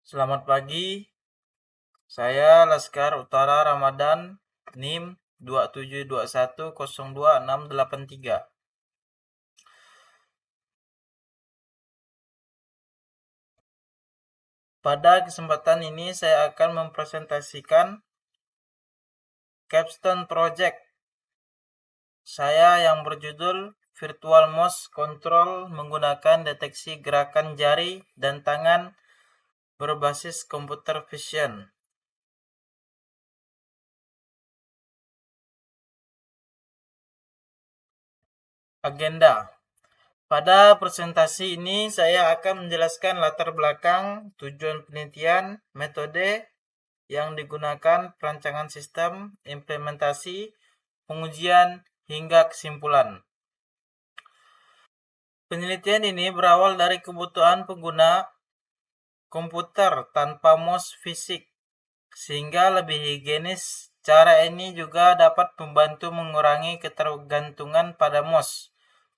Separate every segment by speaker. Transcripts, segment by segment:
Speaker 1: Selamat pagi, saya Laskar Utara Ramadan, NIM 2721020683. Pada kesempatan ini saya akan mempresentasikan capstone project saya yang berjudul Virtual Mouse Control menggunakan deteksi gerakan jari dan tangan berbasis computer vision. Agenda. Pada presentasi ini saya akan menjelaskan latar belakang, tujuan penelitian, metode yang digunakan, perancangan sistem, implementasi, pengujian, hingga kesimpulan. Penelitian ini berawal dari kebutuhan pengguna komputer tanpa mouse fisik, sehingga lebih higienis. Cara ini juga dapat membantu mengurangi ketergantungan pada mouse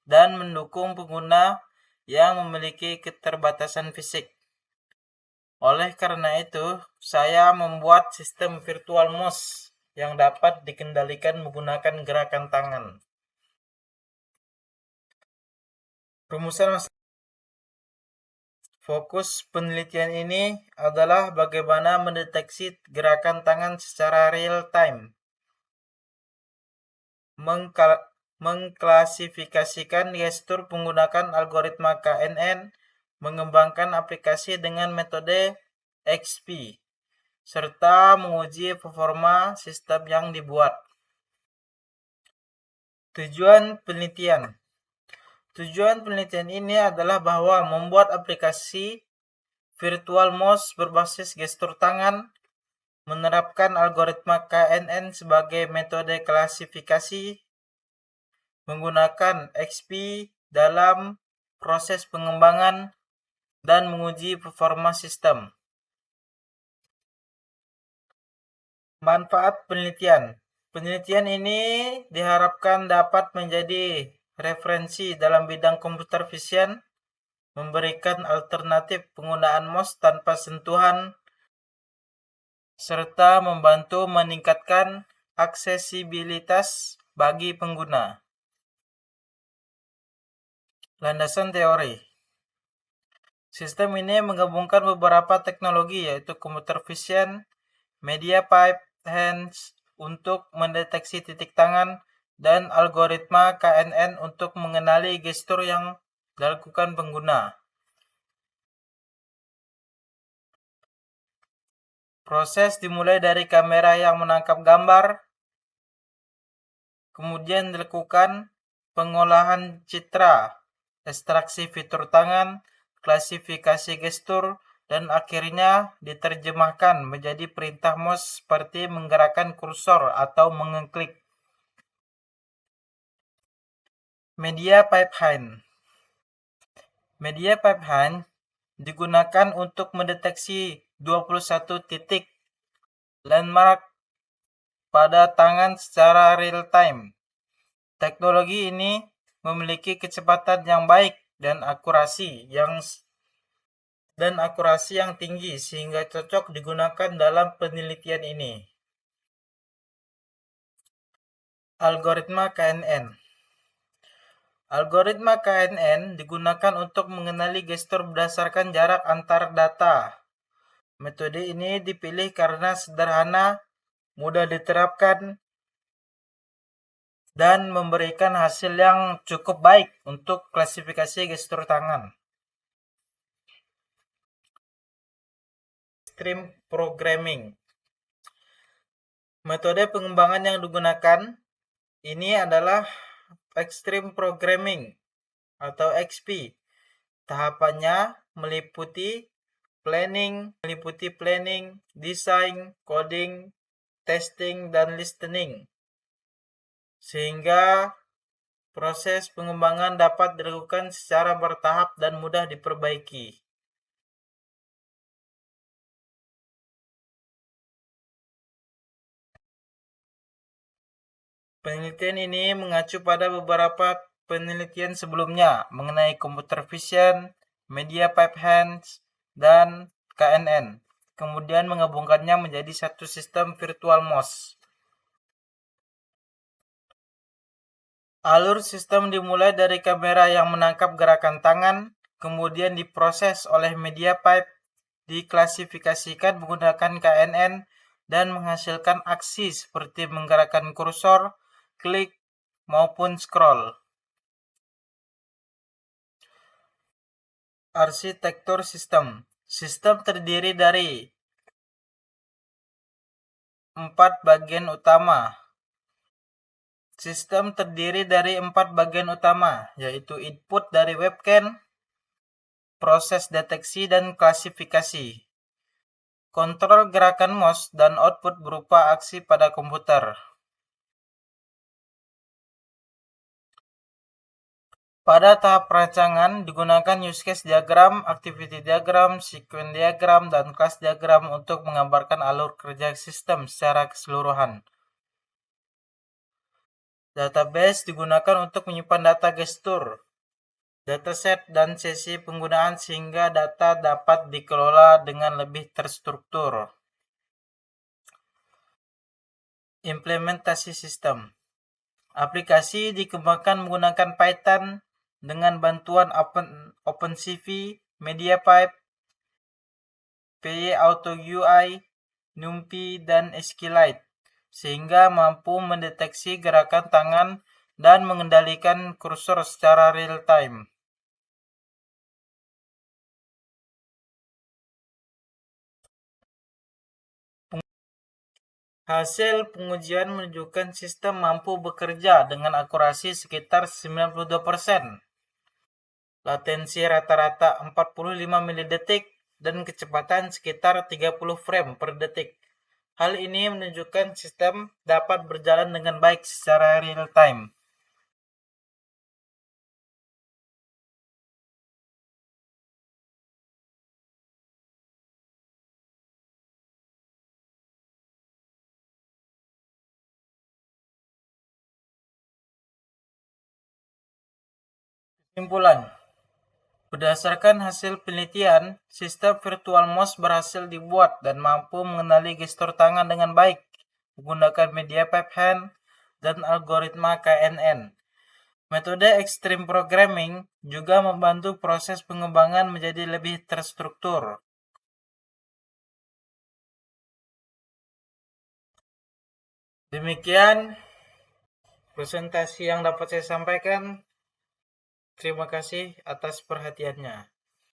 Speaker 1: dan mendukung pengguna yang memiliki keterbatasan fisik. Oleh karena itu, saya membuat sistem virtual mouse yang dapat dikendalikan menggunakan gerakan tangan. Rumusan fokus penelitian ini adalah bagaimana mendeteksi gerakan tangan secara real time, mengklasifikasikan gestur menggunakan algoritma KNN, mengembangkan aplikasi dengan metode XP, serta menguji performa sistem yang dibuat. Tujuan penelitian. Tujuan penelitian ini adalah bahwa membuat aplikasi virtual mouse berbasis gestur tangan, menerapkan algoritma KNN sebagai metode klasifikasi, menggunakan XP dalam proses pengembangan, dan menguji performa sistem. Manfaat penelitian. Penelitian ini diharapkan dapat menjadi referensi dalam bidang computer vision, memberikan alternatif penggunaan mouse tanpa sentuhan, serta membantu meningkatkan aksesibilitas bagi pengguna. Landasan teori. Sistem ini menggabungkan beberapa teknologi yaitu computer vision, media pipe hands untuk mendeteksi titik tangan, dan algoritma KNN untuk mengenali gestur yang dilakukan pengguna. Proses dimulai dari kamera yang menangkap gambar, kemudian dilakukan pengolahan citra, ekstraksi fitur tangan, klasifikasi gestur, dan akhirnya diterjemahkan menjadi perintah mouse seperti menggerakkan kursor atau mengeklik. Media pipeline. Media pipeline digunakan untuk mendeteksi 21 titik landmark pada tangan secara real time. Teknologi ini memiliki kecepatan yang baik dan akurasi yang tinggi sehingga cocok digunakan dalam penelitian ini. Algoritma KNN. Algoritma KNN digunakan untuk mengenali gestur berdasarkan jarak antar data. Metode ini dipilih karena sederhana, mudah diterapkan, dan memberikan hasil yang cukup baik untuk klasifikasi gestur tangan. Extreme Programming. Metode pengembangan yang digunakan ini adalah Extreme Programming atau XP. Tahapannya meliputi planning, desain, coding, testing, dan listening. Sehingga proses pengembangan dapat dilakukan secara bertahap dan mudah diperbaiki. Penelitian ini mengacu pada beberapa penelitian sebelumnya mengenai computer vision, media pipe hands, dan KNN, kemudian menggabungkannya menjadi satu sistem virtual mouse. Alur sistem dimulai dari kamera yang menangkap gerakan tangan, kemudian diproses oleh media pipe, diklasifikasikan menggunakan KNN, dan menghasilkan aksi seperti menggerakkan kursor, klik, maupun scroll. Arsitektur sistem. Sistem terdiri dari 4 bagian utama. Sistem terdiri dari 4 bagian utama, yaitu input dari webcam, proses deteksi dan klasifikasi, kontrol gerakan mouse, dan output berupa aksi pada komputer. Pada tahap perancangan, digunakan use case diagram, activity diagram, sequence diagram, dan class diagram untuk menggambarkan alur kerja sistem secara keseluruhan. Database digunakan untuk menyimpan data gestur, dataset, dan sesi penggunaan sehingga data dapat dikelola dengan lebih terstruktur. Implementasi sistem. Aplikasi dikembangkan menggunakan Python dengan bantuan OpenCV, MediaPipe, PyAutoUI, NumPy, dan SQLite, sehingga mampu mendeteksi gerakan tangan dan mengendalikan kursor secara real-time. Hasil pengujian menunjukkan sistem mampu bekerja dengan akurasi sekitar 92%. Latensi rata-rata 45 milidetik dan kecepatan sekitar 30 frame per detik. Hal ini menunjukkan sistem dapat berjalan dengan baik secara real time. Kesimpulan. Berdasarkan hasil penelitian, sistem virtual mouse berhasil dibuat dan mampu mengenali gestur tangan dengan baik menggunakan media pipe hand dan algoritma KNN. Metode Extreme Programming juga membantu proses pengembangan menjadi lebih terstruktur. Demikian presentasi yang dapat saya sampaikan. Terima kasih atas perhatiannya.